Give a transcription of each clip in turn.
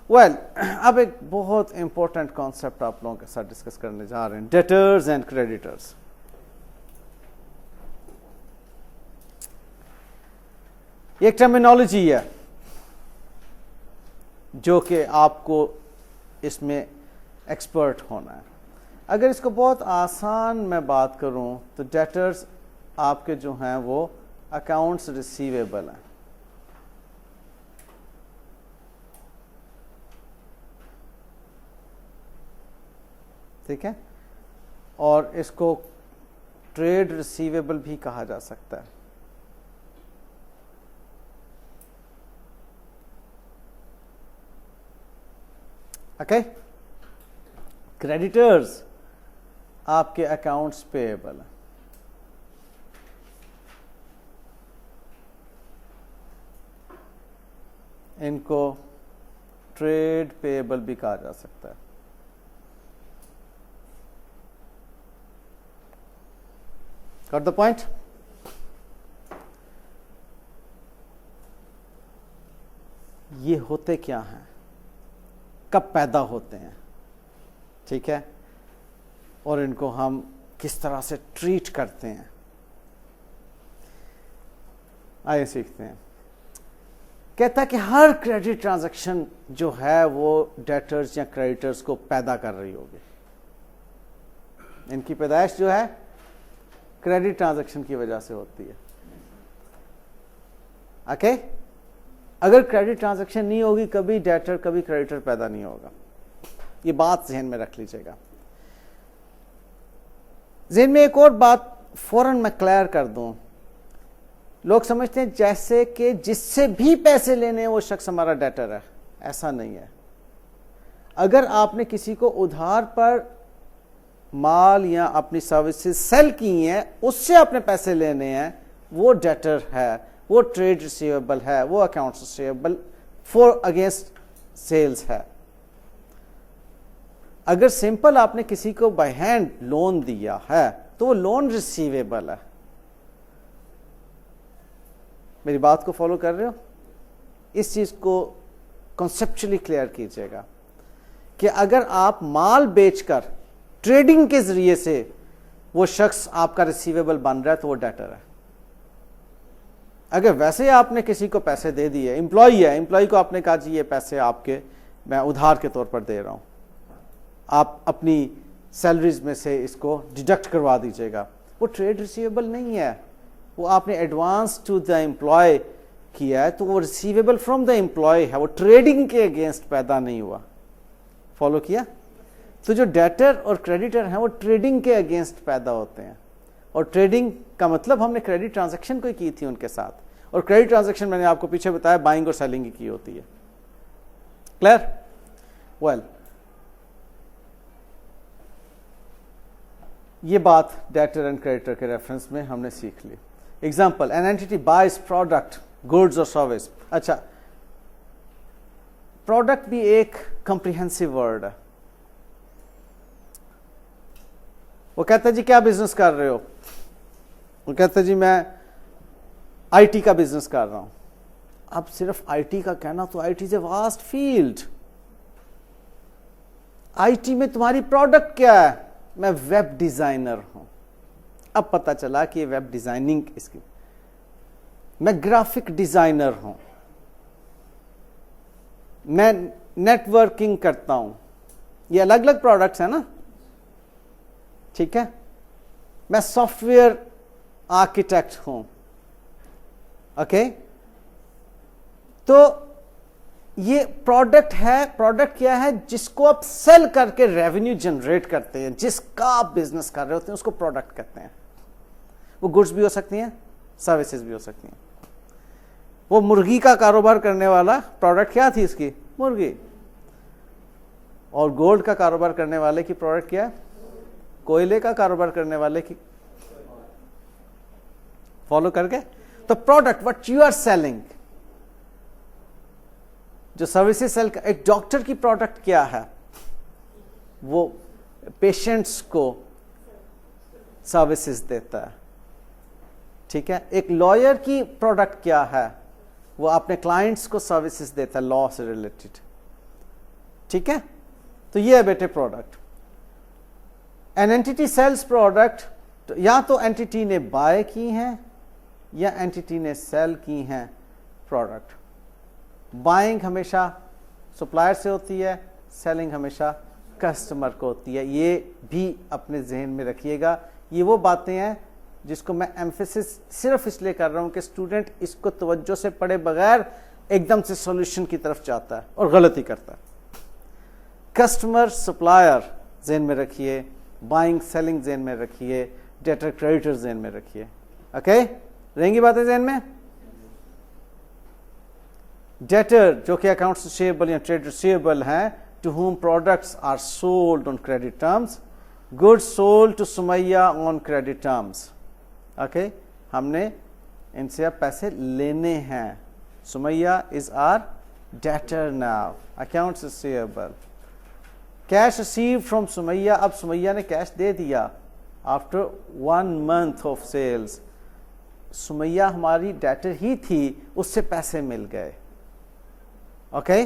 Well अब एक बहुत इंपॉर्टेंट कॉन्सेप्ट आप लोगों के साथ डिस्कस करने जा रहे हैं, डेटर्स एंड क्रेडिटर्स। एक टर्मिनोलॉजी है जो कि आपको इसमें एक्सपर्ट होना है। अगर इसको बहुत आसान मैं बात करूं तो डेटर्स आपके जो हैं वो अकाउंट्स रिसीवेबल हैं। ठीक है, और इसको ट्रेड रिसीवेबल भी कहा जा सकता है। ओके, क्रेडिटर्स आपके अकाउंट्स पेएबल हैं। इनको ट्रेड पेएबल भी कहा जा सकता है। Got the point? ये होते क्या हैं, कब पैदा होते हैं, ठीक है, और इनको हम किस तरह से ट्रीट करते हैं, आइए सीखते हैं। कहता है कि हर क्रेडिट ट्रांजैक्शन जो है वो डेटर्स या क्रेडिटर्स को पैदा कर रही होगी। इनकी पैदाइश जो है क्रेडिट ट्रांजैक्शन की वजह से होती है। ओके, अगर क्रेडिट ट्रांजैक्शन नहीं होगी कभी डेटर कभी क्रेडिटर पैदा नहीं होगा। ये बात जहन में रख लीजिएगा। जहन में एक और बात फौरन मैं क्लियर कर दूं, लोग समझते हैं जैसे कि जिससे भी पैसे लेने हैं वो शख्स हमारा डेटर है। ऐसा नहीं है। अगर आपने किसी को उधार पर माल या अपनी सर्विसेज सेल की हैं, उससे आपने पैसे लेने हैं, वो डेटर है, वो ट्रेड रिसीवेबल है, वो accounts receivable for against sales है। अगर सिंपल आपने किसी को बाय हैंड लोन दिया है तो वो लोन रिसीवेबल है। मेरी बात को फॉलो कर रहे हो? इस चीज को कॉन्सेप्चुअली क्लियर कीजिएगा कि अगर आप माल बेचकर ट्रेडिंग के जरिए से वो शख्स आपका रिसीवेबल बन रहा है तो वो डेटर है। अगर वैसे आपने किसी को पैसे दे दिए, एम्प्लॉय है, एम्प्लॉय को आपने कहा जी ये पैसे आपके मैं उधार के तौर पर दे रहा हूं, आप अपनी सैलरीज में से इसको डिडक्ट करवा दीजिएगा, वो ट्रेड रिसीवेबल नहीं है। वो आपने एडवांस टू द एम्प्लॉय किया है तो वो रिसीवेबल फ्रॉम द एम्प्लॉय है, वो ट्रेडिंग के अगेंस्ट पैदा नहीं हुआ। फॉलो किया? तो जो डेटर और क्रेडिटर हैं वो ट्रेडिंग के अगेंस्ट पैदा होते हैं, और ट्रेडिंग का मतलब हमने क्रेडिट ट्रांजैक्शन कोई की थी उनके साथ, और क्रेडिट ट्रांजैक्शन मैंने आपको पीछे बताया बाइंग और सेलिंग की होती है। क्लियर? वेल, ये बात डेटर एंड क्रेडिटर के रेफरेंस में हमने सीख ली। Example, an entity buys product, goods और सर्विस। अच्छा, प्रोडक्ट भी एक कंप्रिहेंसिव वर्ड है। वो कहता है जी क्या बिजनेस कर रहे हो? वो कहता है जी मैं आईटी का बिजनेस कर रहा हूं। अब सिर्फ आईटी का कहना, तो IT is a vast field. IT में तुम्हारी प्रोडक्ट क्या है? मैं वेब डिजाइनर हूं। अब पता चला कि ये वेब डिजाइनिंग इसकी, मैं ग्राफिक डिजाइनर हूं, मैं नेटवर्किंग करता हूं। ये अलग अलग प्रोडक्ट्स हैं ना, ठीक है। मैं सॉफ्टवेयर आर्किटेक्ट हूं। ओके, तो ये प्रोडक्ट है। प्रोडक्ट क्या है? जिसको आप सेल करके रेवेन्यू जनरेट करते हैं, जिसका आप बिजनेस कर रहे होते हैं उसको प्रोडक्ट कहते हैं। वो गुड्स भी हो सकती हैं, सर्विसेज भी हो सकती हैं। वो मुर्गी का कारोबार करने वाला, प्रोडक्ट क्या थी इसकी? मुर्गी। और गोल्ड का कारोबार करने वाले की प्रोडक्ट क्या है? कोयले का कारोबार करने वाले की। फॉलो करके? तो product what you are selling, जो सर्विसेज सेल कर, एक डॉक्टर की प्रोडक्ट क्या है? वो पेशेंट्स को सर्विसेज देता है, ठीक है। एक लॉयर की प्रोडक्ट क्या है? वो अपने क्लाइंट्स को सर्विसेज देता है लॉ से रिलेटेड। ठीक है, तो ये है बेटे product. An entity sales product, तो या तो एंटिटी ने बाय की हैं या एंटिटी ने सेल की हैं प्रोडक्ट। बाइंग हमेशा सप्लायर से होती है, सेलिंग हमेशा कस्टमर को होती है। ये भी अपने जहन में रखिएगा। ये वो बातें हैं जिसको मैं एम्फेसिस सिर्फ इसलिए कर रहा हूं कि स्टूडेंट इसको तवज्जो से पढ़े बगैर एकदम से सॉल्यूशन की तरफ जाता है और गलती करता है। कस्टमर सप्लायर जहन में रखिए, बाइंग सेलिंग जहन में रखिए, डेटर क्रेडिटर जहन में रखिए। ओके, रहेंगी बातें जहन में। डेटर जो कि अकाउंट्स रिसीवेबल या ट्रेड रिसीवेबल हैं, to whom products are sold on credit terms, goods sold to Sumaiya on credit terms। Okay, हमने इनसे अब पैसे लेने हैं। Sumaiya is our debtor now, accounts receivable. Cash receive from Sumaiya, अब सुमैया ने कैश दे दिया after 1 month of sales. Sumaiya हमारी डेटर ही थी, उससे पैसे मिल गए। ओके,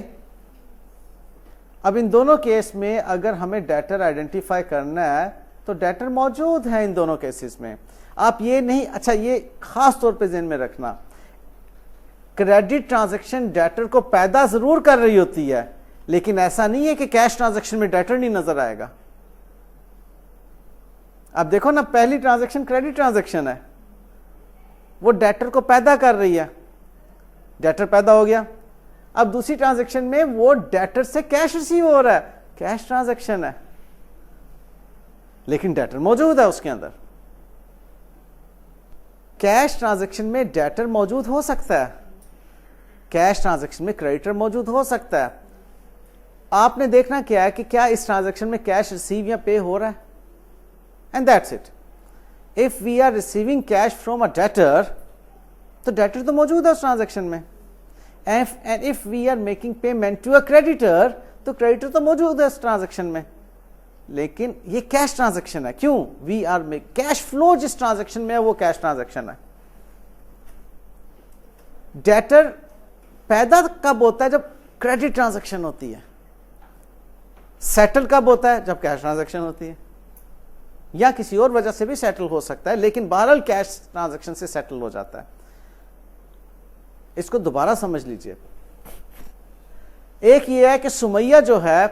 अब इन दोनों केस में अगर हमें डेटर आइडेंटिफाई करना है तो डेटर मौजूद है इन दोनों केसेस में। आप ये नहीं, अच्छा ये खास तौर पे ध्यान में रखना, क्रेडिट ट्रांजैक्शन डेटर को पैदा जरूर कर रही होती है, लेकिन ऐसा नहीं है कि कैश ट्रांजैक्शन में डेटर नहीं नजर आएगा। अब देखो ना, पहली ट्रांजैक्शन क्रेडिट ट्रांजैक्शन है, वो डेटर को पैदा कर रही है, डेटर पैदा हो गया। अब दूसरी ट्रांजैक्शन में वो डेटर से कैश रिसीव हो रहा है, कैश ट्रांजैक्शन है, लेकिन डेटर मौजूद है उसके अंदर। कैश ट्रांजैक्शन में डेटर मौजूद हो सकता है, कैश ट्रांजैक्शन में क्रेडिटर मौजूद हो सकता है। आपने देखना क्या है कि क्या इस ट्रांजैक्शन में कैश रिसीव या पे हो रहा है, and that's it. If we are receiving cash from a debtor, तो डेटर तो मौजूद है उस ट्रांजैक्शन में। And if we are making payment to a creditor, तो क्रेडिटर तो मौजूद है इस ट्रांजैक्शन में, लेकिन ये कैश ट्रांजैक्शन है। क्यों? We are make cash flow जिस ट्रांजैक्शन में है वो कैश ट्रांजैक्शन है। डेटर पैदा कब होता है? जब क्रेडिट ट्रांजैक्शन होती है। सेटल कब होता है? जब कैश ट्रांजैक्शन होती है, या किसी और वजह से भी सेटल हो सकता है, लेकिन बहरहाल कैश ट्रांजैक्शन से सेटल हो जाता है। इसको दोबारा समझ लीजिए। एक ये है कि सुमैया जो है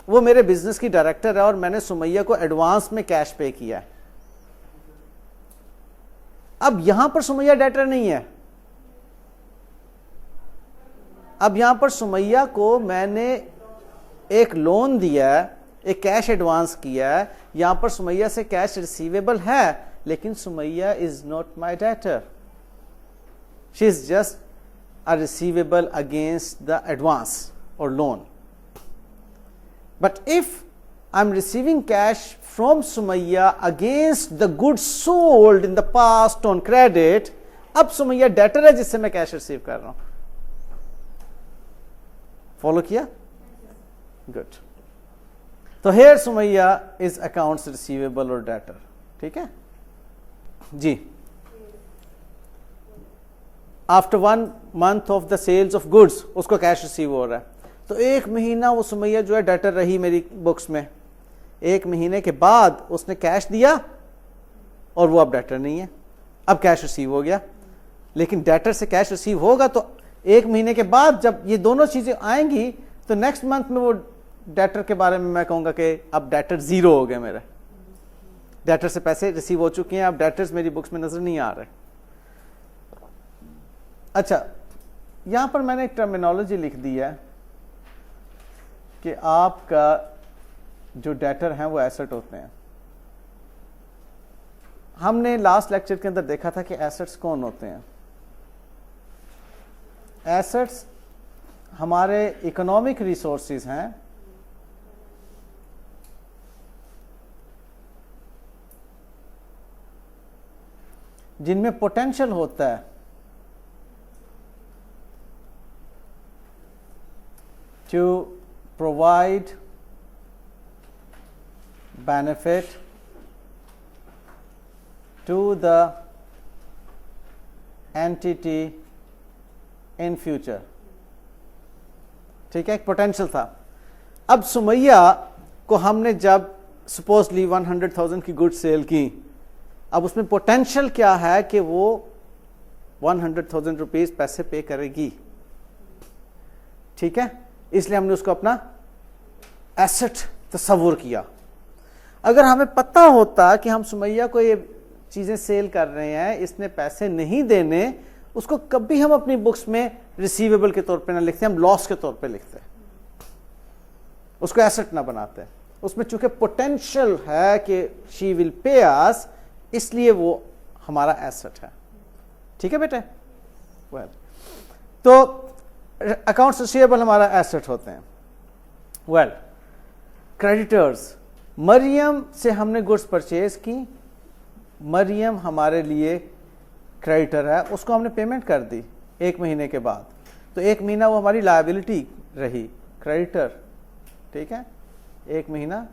वो मेरे बिजनेस की डायरेक्टर है और मैंने सुमैया को एडवांस में कैश पे किया है। अब यहां पर सुमैया डेटर नहीं है, अब यहां पर सुमैया को मैंने एक लोन दिया है, एक कैश एडवांस किया है, यहां पर सुमैया से कैश रिसीवेबल है, लेकिन Sumaiya is not my debtor, she is just a receivable against the advance or loan. But if I'm receiving cash from Sumayya against the goods sold in the past on credit, अब Sumaiya debtor है जिससे मैं cash receive कर रहा हूं। Follow किया? Good. तो here Sumaiya is accounts receivable और डेटर। ठीक है जी। After 1 month of the sales of goods उसको कैश रिसीव हो रहा है, तो 1 महीना वो सुमैया जो है डेटर रही मेरी बुक्स में। 1 महीने के बाद उसने कैश दिया और वो अब डेटर नहीं है, अब कैश रिसीव हो गया। लेकिन डेटर से कैश रिसीव होगा तो 1 महीने के बाद जब ये दोनों चीजें आएंगी तो नेक्स्ट मंथ में वो डेटर के बारे में मैं कहूंगा कि अब डेटर 0 हो गए मेरे, डेटर से पैसे रिसीव हो चुके हैं, अब डेटर्स मेरी बुक्स में नजर नहीं आ रहे। अच्छा, यहां पर मैंने एक टर्मिनोलॉजी लिख दी है कि आपका जो डेटर है वो एसेट होते हैं। हमने लास्ट लेक्चर के अंदर देखा था कि एसेट्स कौन होते हैं। एसेट्स हमारे इकोनॉमिक रिसोर्सेज हैं जिनमें पोटेंशियल होता है to provide benefit to the entity in future। ठीक है, एक पोटेंशियल था। अब सुमैया को हमने जब सपोजली 100,000 की गुड्स सेल की, अब उसमें पोटेंशियल क्या है कि वो 100,000 रुपीज पैसे पे करेगी, ठीक है, इसलिए हमने उसको अपना एसेट तस्वुर किया। अगर हमें पता होता कि हम सुमैया को ये चीजें सेल कर रहे हैं, इसने पैसे नहीं देने, उसको कभी हम अपनी बुक्स में रिसीवेबल के तौर पे ना लिखते, हम लॉस के तौर पे लिखते, उसको एसेट ना बनाते। उसमें चूंकि पोटेंशियल है कि शी विल पे अस, इसलिए वो हमारा एसेट है, ठीक है बेटे। वेल, तो अकाउंट्स रिसीवेबल हमारा एसेट होते हैं। वेल, क्रेडिटर्स, मरियम से हमने गुड्स परचेज की, मरियम हमारे लिए क्रेडिटर है, उसको हमने पेमेंट कर दी 1 महीने के बाद, तो 1 महीना वो हमारी लायबिलिटी रही, क्रेडिटर, ठीक है, 1 महीना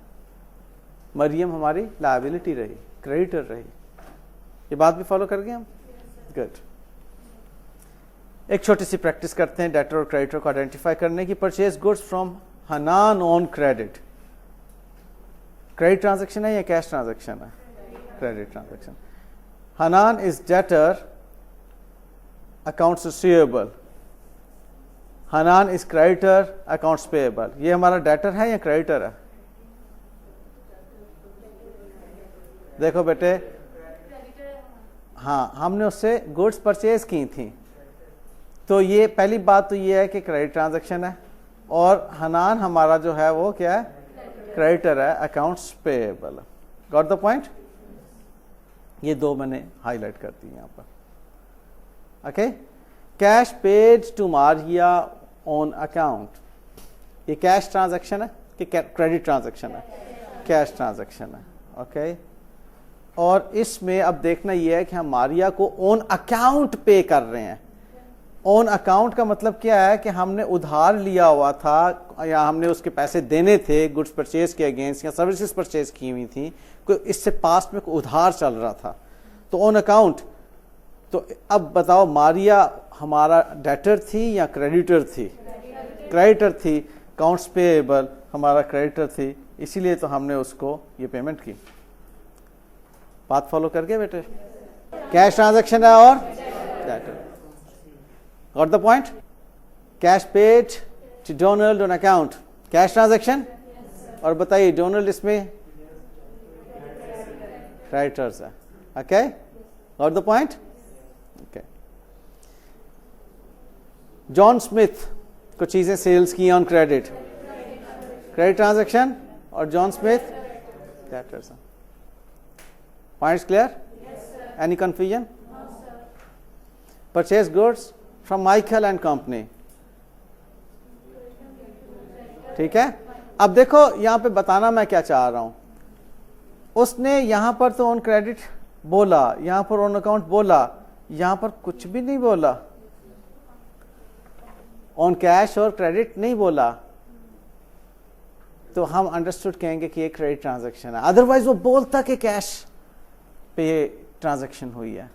मरियम हमारी लायबिलिटी रही, क्रेडिटर रही। ये बात भी फॉलो कर गए हम? गुड। एक छोटी सी प्रैक्टिस करते हैं डेटर और क्रेडिटर को आइडेंटिफाई करने की। Purchase goods from Hanan on credit, credit transaction है या कैश ट्रांजैक्शन है? Credit transaction. Hanan is debtor, accounts receivable, Hanan is creditor, accounts payable. ये हमारा डेटर है या क्रेडिटर है? देखो बेटे, हाँ, हमने उससे गुड्स परचेज की थी, तो ये पहली बात तो ये है कि क्रेडिट ट्रांजैक्शन है, और हनान हमारा जो है वो क्या है? क्रेडिटर है, accounts payable. Got the point? ये दो मैंने हाईलाइट कर दी यहां पर। Okay, cash paid to Maria on account, ये कैश ट्रांजैक्शन है कि क्रेडिट ट्रांजैक्शन है? कैश ट्रांजैक्शन है। ओके, और इसमें अब देखना यह है कि हम मारिया को ऑन अकाउंट पे कर रहे हैं। ऑन अकाउंट का मतलब क्या है कि हमने उधार लिया हुआ था या हमने उसके पैसे देने थे गुड्स परचेज के अगेंस्ट, या सर्विसेज परचेज की हुई थी, कोई इससे पास्ट में कोई उधार चल रहा था, तो ऑन अकाउंट। तो अब बताओ, मारिया हमारा डेटर थी या क्रेडिटर थी? क्रेडिटर थी। अकाउंट्स पेएबल हमारा क्रेडिटर थी, इसीलिए तो हमने उसको ये पेमेंट की। बात फॉलो करके बेटे, कैश ट्रांजैक्शन है और debtor. Got the point? Cash paid to Donald on account, cash transaction. और बताइए, डोनाल्ड इसमें क्रेडिटर्स है। Okay, got the point? Okay, John Smith को चीजें सेल्स की ऑन क्रेडिट, क्रेडिट ट्रांजैक्शन, और John Smith creditors. Points clear? Any confusion? Purchase goods from Michael and company, ठीक है। अब देखो यहां पे बताना मैं क्या चाह रहा हूं, उसने यहां पर तो ऑन क्रेडिट बोला, यहां पर ऑन अकाउंट बोला, यहां पर कुछ भी नहीं बोला, ऑन कैश और क्रेडिट नहीं बोला, तो हम अंडरस्टूड कहेंगे कि ये क्रेडिट ट्रांजैक्शन है। अदरवाइज वो बोलता कि कैश पे ट्रांजैक्शन हुई है।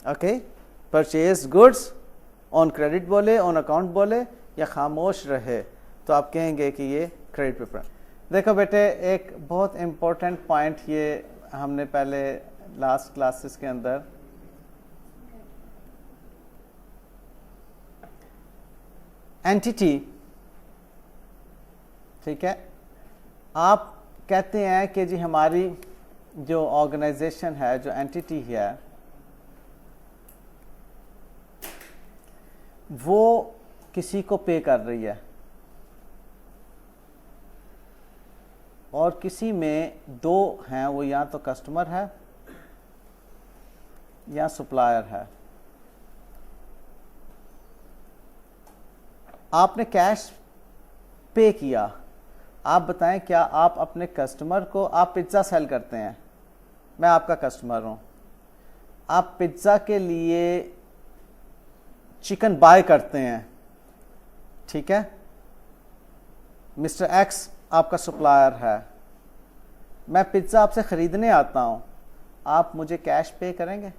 Okay, purchase goods on credit बोले, ऑन अकाउंट बोले, या खामोश रहे, तो आप कहेंगे कि ये क्रेडिट पेपर। देखो बेटे, एक बहुत इंपॉर्टेंट पॉइंट ये हमने पहले लास्ट क्लासेस के अंदर एंटिटी, ठीक है, आप कहते हैं कि जी हमारी जो ऑर्गेनाइजेशन है, जो एंटिटी है, वो किसी को पे कर रही है, और किसी में दो हैं, वो या तो कस्टमर है या सप्लायर है। आपने कैश पे किया, आप बताएं क्या आप अपने कस्टमर को, आप पिज्ज़ा सेल करते हैं, मैं आपका कस्टमर हूं, आप पिज्ज़ा के लिए चिकन बाय करते हैं, ठीक है, मिस्टर एक्स आपका सप्लायर है, मैं पिज्ज़ा आपसे ख़रीदने आता हूं, आप मुझे कैश पे करेंगे?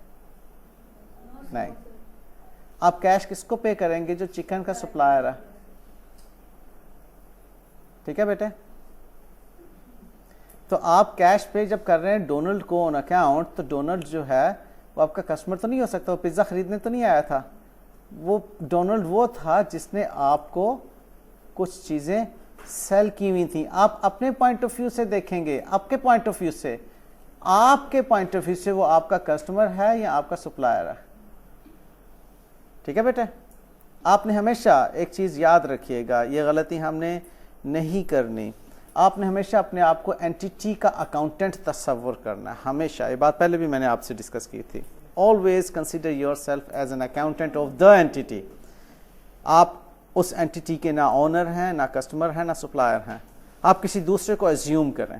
नहीं। आप कैश किसको पे करेंगे? जो चिकन का सप्लायर है। ठीक है बेटे। तो आप कैश पे जब कर रहे हैं डोनाल्ड को ऑन अकाउंट, तो डोनाल्ड जो है वो आपका कस्टमर तो नहीं हो सकता, वो पिज्ज़ा खरीदने तो नहीं आया था। वो डोनाल्ड वो था जिसने आपको कुछ चीज़ें सेल की हुई थी। आप अपने पॉइंट ऑफ व्यू से देखेंगे, आपके पॉइंट ऑफ व्यू से, आपके पॉइंट ऑफ व्यू से वो आपका कस्टमर है या आपका सप्लायर है। ठीक है बेटे। आपने हमेशा एक चीज़ याद रखिएगा, ये गलती हमने नहीं करनी। आपने हमेशा अपने आप को एंटिटी का अकाउंटेंट तस्वुर करना है, हमेशा। ये बात पहले भी मैंने आपसे डिस्कस की थी। Always consider yourself as an accountant of the entity. आप उस एंटिटी के ना ओनर हैं, ना कस्टमर हैं, ना सप्लायर हैं। आप किसी दूसरे को एज्यूम करें।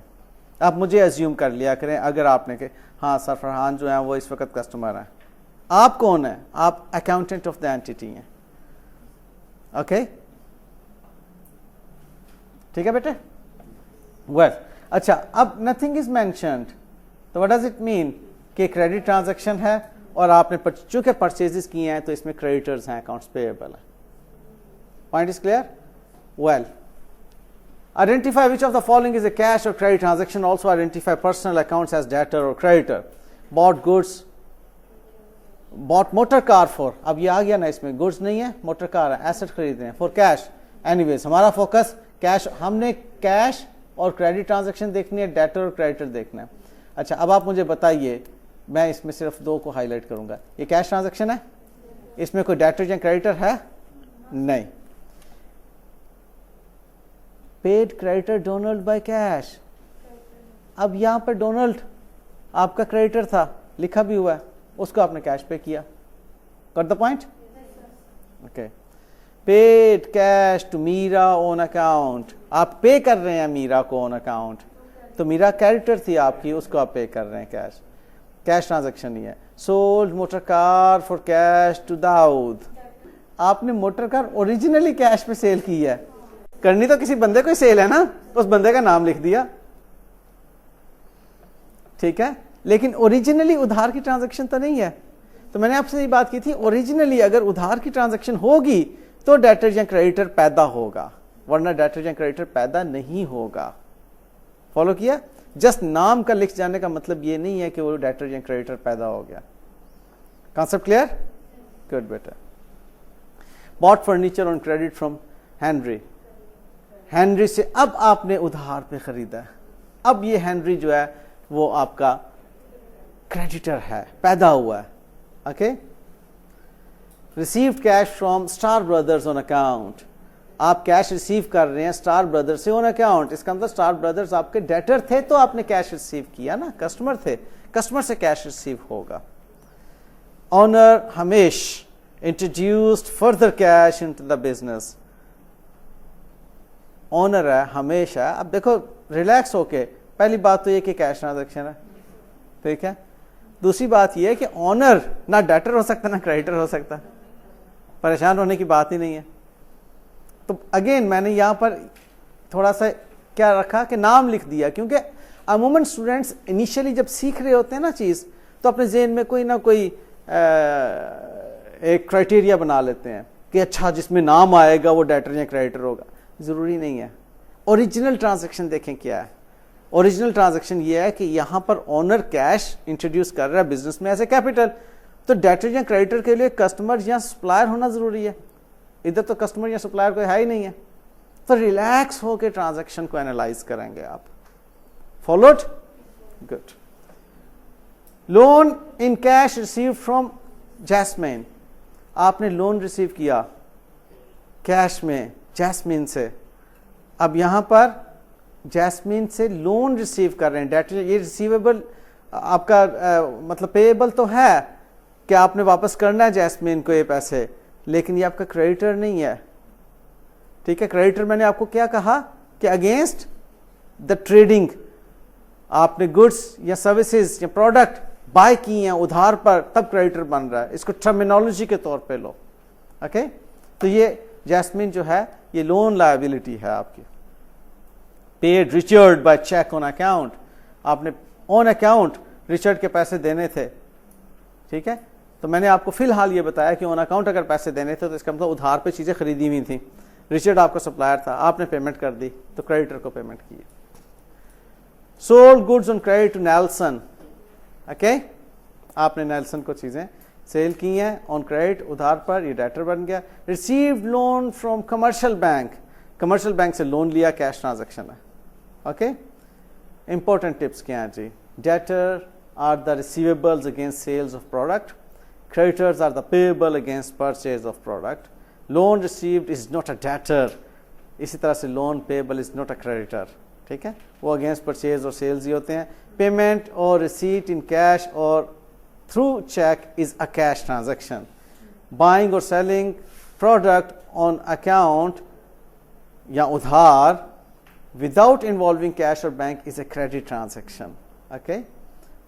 आप मुझे एज्यूम कर लिया करें अगर आपने के हाँ सर फरहान जो है वो इस वक्त कस्टमर हैं। आप कौन है? आप अकाउंटेंट ऑफ द एंटिटी हैं। ओके, ठीक है बेटे। वेल, अच्छा, अब नथिंग इज मेंशन्ड, तो व्हाट डज इट मीन कि क्रेडिट ट्रांजैक्शन है और आपने चूंकि परचेजेस किए हैं तो इसमें क्रेडिटर्स हैं, अकाउंट्स पेएबल है। Point is clear? Well, identify which of the following is a cash or credit transaction. Also identify personal accounts as debtor or creditor. Bought goods, bought motor car for, अब ये आ गया ना, इसमें goods नहीं है, motor car है, asset खरीद रहे हैं फॉर कैश। एनीवेज हमारा फोकस कैश, हमने कैश और क्रेडिट ट्रांजैक्शन देखनी है, डेटर और क्रेडिटर देखना है। अच्छा, अब आप मुझे बताइए, मैं इसमें सिर्फ दो को हाईलाइट करूंगा। ये कैश ट्रांजैक्शन है, इसमें कोई डेटर या क्रेडिटर है? नहीं। Paid creditor Donald by cash. अब यहां पर डोनाल्ड आपका क्रेडिटर था, लिखा भी हुआ है, उसको आपने कैश पे किया। Got the point? Okay. Paid cash to Meera on account, आप पे कर रहे हैं मीरा को ऑन अकाउंट, तो मीरा क्रेडिटर थी आपकी, उसको आप पे कर रहे हैं कैश। कैश ट्रांजैक्शन ही है। Sold motor car for cash to Dawood, आपने मोटर कार ओरिजिनली कैश पे सेल की है, करनी तो किसी बंदे को ही सेल है ना, उस बंदे का नाम लिख दिया, ठीक है, लेकिन ओरिजिनली उधार की ट्रांजैक्शन तो नहीं है। तो मैंने आपसे ये बात की थी, ओरिजिनली अगर उधार की ट्रांजैक्शन होगी तो डेटर या क्रेडिटर पैदा होगा, वरना डेटर या क्रेडिटर पैदा नहीं होगा। फॉलो किया? जस्ट नाम का लिख जाने का मतलब ये नहीं है कि वो डेटर या क्रेडिटर पैदा हो गया। Concept clear? गुड बेटा। Bought furniture on credit from Henry, Henry से अब आपने उधार पे खरीदा है, अब ये हेनरी जो है वो आपका क्रेडिटर है, पैदा हुआ है। Okay. Received cash from star brothers on account, आप कैश रिसीव कर रहे हैं स्टार ब्रदर्स से ऑन अकाउंट, इसका मतलब स्टार ब्रदर्स आपके डेटर थे तो आपने कैश रिसीव किया ना, कस्टमर थे, कस्टमर से कैश रिसीव होगा। ऑनर हमेश introduced further cash into the business, owner है, हमेशा। अब देखो रिलैक्स होके, पहली बात तो ये कि कैश ट्रांजैक्शन है, ठीक है। दूसरी बात ये है कि ऑनर ना डेटर हो सकता ना क्रेडिटर हो सकता, परेशान होने की बात ही नहीं है। तो अगेन मैंने यहां पर थोड़ा सा क्या रखा कि नाम लिख दिया, क्योंकि अमूमन स्टूडेंट्स इनिशियली जब सीख रहे होते हैं ना चीज, तो अपने जेहन में कोई ना कोई एक क्राइटेरिया बना लेते हैं कि अच्छा जिसमें नाम आएगा वो डेटर या क्रेडिटर होगा। जरूरी नहीं है। ओरिजिनल ट्रांजैक्शन देखें क्या है। ओरिजिनल ट्रांजैक्शन ये है कि यहां पर ओनर कैश इंट्रोड्यूस कर रहा है बिजनेस में एज ए कैपिटल, तो डेटर या क्रेडिटर के लिए कस्टमर या सप्लायर होना जरूरी है। इधर तो कस्टमर या सप्लायर कोई है ही नहीं है, तो रिलैक्स होकर ट्रांजैक्शन को एनालाइज करेंगे आप। Followed? Good. Loan in cash receive from Jasmine, आपने लोन रिसीव किया कैश में जैस्मिन से। अब यहां पर जैस्मिन से लोन रिसीव कर रहे हैं, डेटर, ये रिसीवेबल आपका मतलब पेएबल तो है कि आपने वापस करना है जैस्मिन को ये पैसे, लेकिन ये आपका क्रेडिटर नहीं है, ठीक है। क्रेडिटर मैंने आपको क्या कहा कि अगेंस्ट द ट्रेडिंग, आपने गुड्स या सर्विसेज या प्रोडक्ट बाय किए हैं उधार पर, तब क्रेडिटर बन रहा है। इसको टर्मिनोलॉजी के तौर पे लो, ओके। तो ये जैस्मिन जो है ये लोन लायबिलिटी है आपकी। Paid Richard by cheque on account, आपने ऑन अकाउंट रिचर्ड के पैसे देने थे, ठीक है। तो मैंने आपको फिलहाल ये बताया कि ऑन अकाउंट अगर पैसे देने थे तो इसका मतलब उधार पे चीजें खरीदी हुई थी, रिचर्ड आपका सप्लायर था, आपने पेमेंट कर दी तो क्रेडिटर को पेमेंट की। Sold goods on credit to Nelson, okay, आपने नेल्सन को चीजें सेल की हैं ऑन क्रेडिट, उधार पर, ये डेटर बन गया। Received loan from commercial bank, commercial bank से लोन लिया, कैश ट्रांजैक्शन है, ओके। इंपॉर्टेंट टिप्स क्या हैं जी? Debtor are the receivables against sales of product, creditors are the payable against purchase of product, loan received is not a debtor, इसी तरह से loan payable is not a creditor, ठीक है, वो against purchase और sales ही होते हैं। payment और receipt in cash और through check is a cash transaction, buying or selling product on account या उधार without involving cash or bank is a credit transaction, okay।